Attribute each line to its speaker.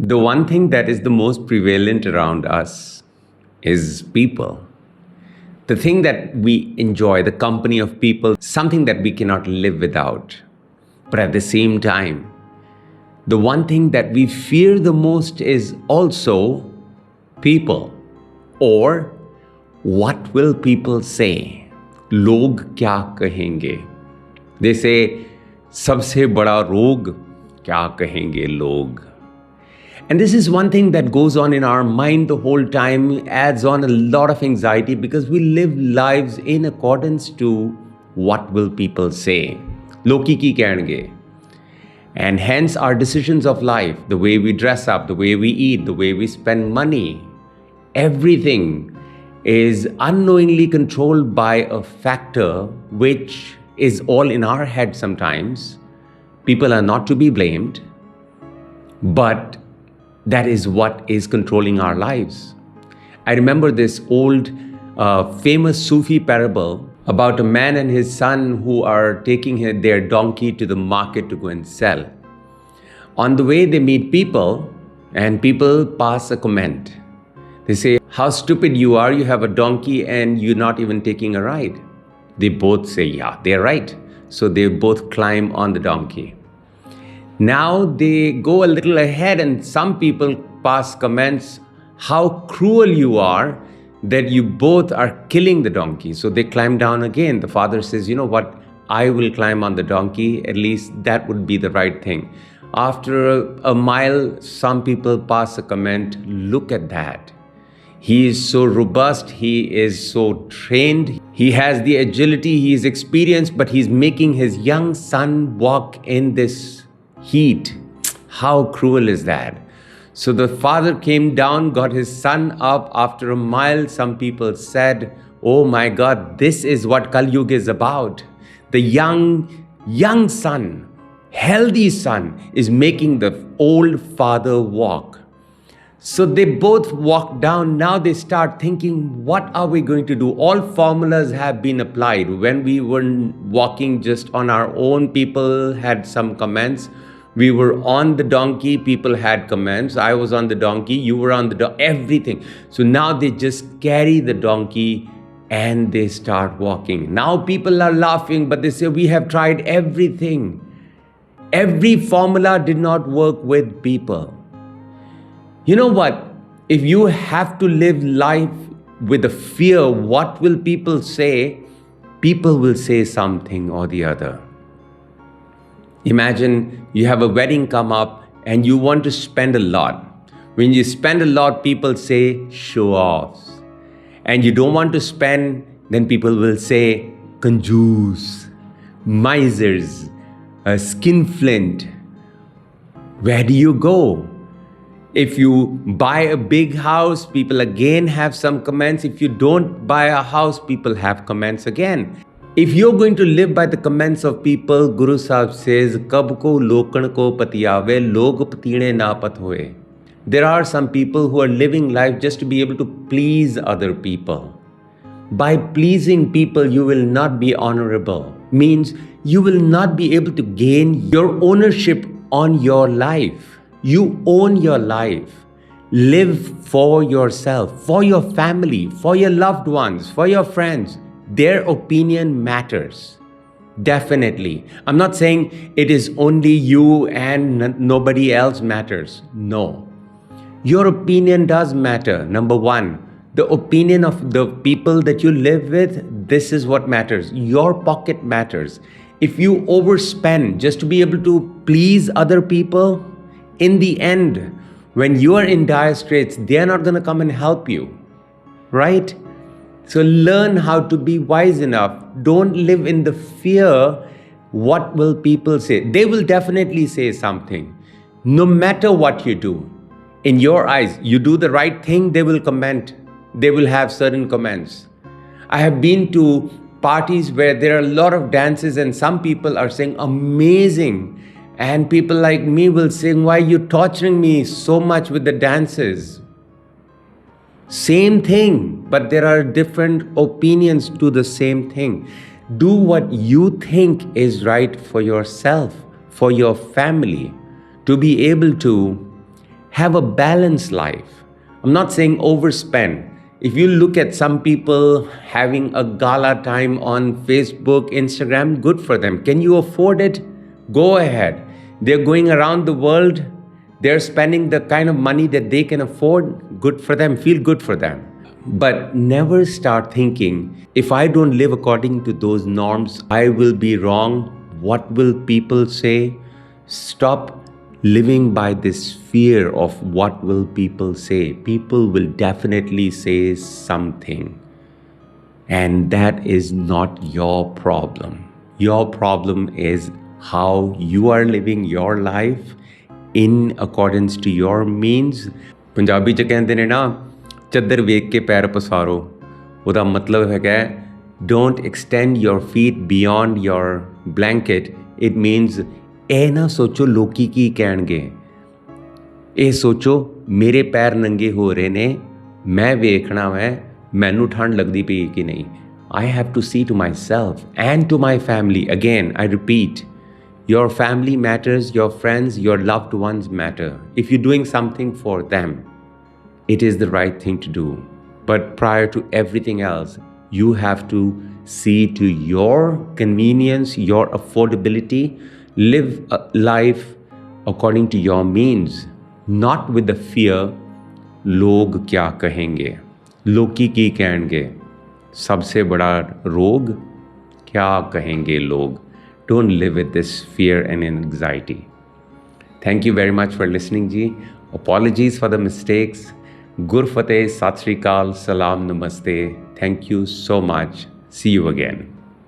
Speaker 1: The one thing that is the most prevalent around us is people. The thing that we enjoy, the company of people, something that we cannot live without. But at the same time, the one thing that we fear the most is also people. Or what will people say? Log kya kahenge? They say, sabse bada rog kya kahenge log? And this is one thing that goes on in our mind the whole time, adds on a lot of anxiety because we live lives in accordance to what will people say. Loki ki kahenge. And hence our decisions of life, the way we dress up, the way we eat, the way we spend money, everything is unknowingly controlled by a factor which is all in our head sometimes. People are not to be blamed, but that is what is controlling our lives. I remember this old famous Sufi parable about a man and his son who are taking their donkey to the market to go and sell. On the way, they meet people, and people pass a comment. They say, "How stupid you are, you have a donkey and you're not even taking a ride." They both say, "Yeah, they're right." So they both climb on the donkey. Now they go a little ahead and some people pass comments, "How cruel you are that you both are killing the donkey." So they climb down again. The father says, "You know what? I will climb on the donkey. At least that would be the right thing." After a mile, some people pass a comment, "Look at that. He is so robust. He is so trained. He has the agility. He is experienced, but he's making his young son walk in this heat. How cruel is that?" So the father came down, got his son up. After a mile, some people said, "Oh my God, this is what Kali Yuga is about. The young son, healthy son is making the old father walk." So they both walk down. Now they start thinking, what are we going to do? All formulas have been applied. When we were walking just on our own, people had some comments. We were on the donkey, people had comments. I was on the donkey, you were on the donkey, everything. So now they just carry the donkey and they start walking. Now people are laughing, but they say, "We have tried everything. Every formula did not work with people." You know what? If you have to live life with a fear, what will people say? People will say something or the other. Imagine you have a wedding come up and you want to spend a lot. When you spend a lot, people say show-offs. And you don't want to spend, then people will say conjuice, misers, skinflint. Where do you go? If you buy a big house, people again have some comments. If you don't buy a house, people have comments again. If you're going to live by the comments of people, Guru Sahib says, "Kab ko lokan ko patiyave, log patine na pat hoye." There are some people who are living life just to be able to please other people. By pleasing people, you will not be honorable. Means you will not be able to gain your ownership on your life. You own your life. Live for yourself, for your family, for your loved ones, for your friends. Their opinion matters. Definitely. I'm not saying it is only you and nobody else matters. No. Your opinion does matter. Number one, the opinion of the people that you live with, this is what matters. Your pocket matters. If you overspend just to be able to please other people, in the end, when you are in dire straits, they are not going to come and help you. Right? So learn how to be wise enough. Don't live in the fear, what will people say? They will definitely say something. No matter what you do, in your eyes, you do the right thing, they will comment. They will have certain comments. I have been to parties where there are a lot of dances and some people are saying, "Amazing." And people like me will say, "Why are you torturing me so much with the dances?" Same thing, but there are different opinions to the same thing. Do what you think is right for yourself, for your family, to be able to Have a balanced life. I'm not saying overspend. If you look at some people having a gala time on Facebook, Instagram, good for them. Can you afford it? Go ahead. They're going around the world. They're spending the kind of money that they can afford. Good for them. Feel good for them. But never start thinking, if I don't live according to those norms, I will be wrong. What will people say? Stop living by this fear of what will people say. People will definitely say something. And that is not your problem. Your problem is how you are living your life in accordance to your means. Punjabi ਚ ਕਹਿੰਦੇ ਨੇ ਨਾ, ਚੱਦਰ ਵੇਖ ਕੇ ਪੈਰ ਪਸਾਰੋ। ਉਹਦਾ ਮਤਲਬ ਹੈਗਾ, don't extend your feet beyond your blanket. It means ਇਹ ਨਾ ਸੋਚੋ ਲੋਕੀ ਕੀ ਕਹਿਣਗੇ, ਇਹ ਸੋਚੋ ਮੇਰੇ ਪੈਰ ਨੰਗੇ ਹੋ ਰਹੇ ਨੇ, ਮੈਂ ਵੇਖਣਾ ਵੈ ਮੈਨੂੰ ਠੰਡ ਲੱਗਦੀ ਪਈ ਕਿ ਨਹੀਂ। I have to see to myself and to my family. Again, I repeat, your family matters, your friends, your loved ones matter. If you're doing something for them, it is the right thing to do. But prior to everything else, you have to see to your convenience, your affordability. Live a life according to your means, not with the fear, log kya kahenge, लोकी की कहेंगे, सबसे बड़ा रोग क्या कहेंगे लोग. Don't live with this fear and anxiety. Thank you very much for listening ji. Apologies for the mistakes. Gur Fateh, Sat Sri Akal, Salam, Namaste. Thank you so much. See you again.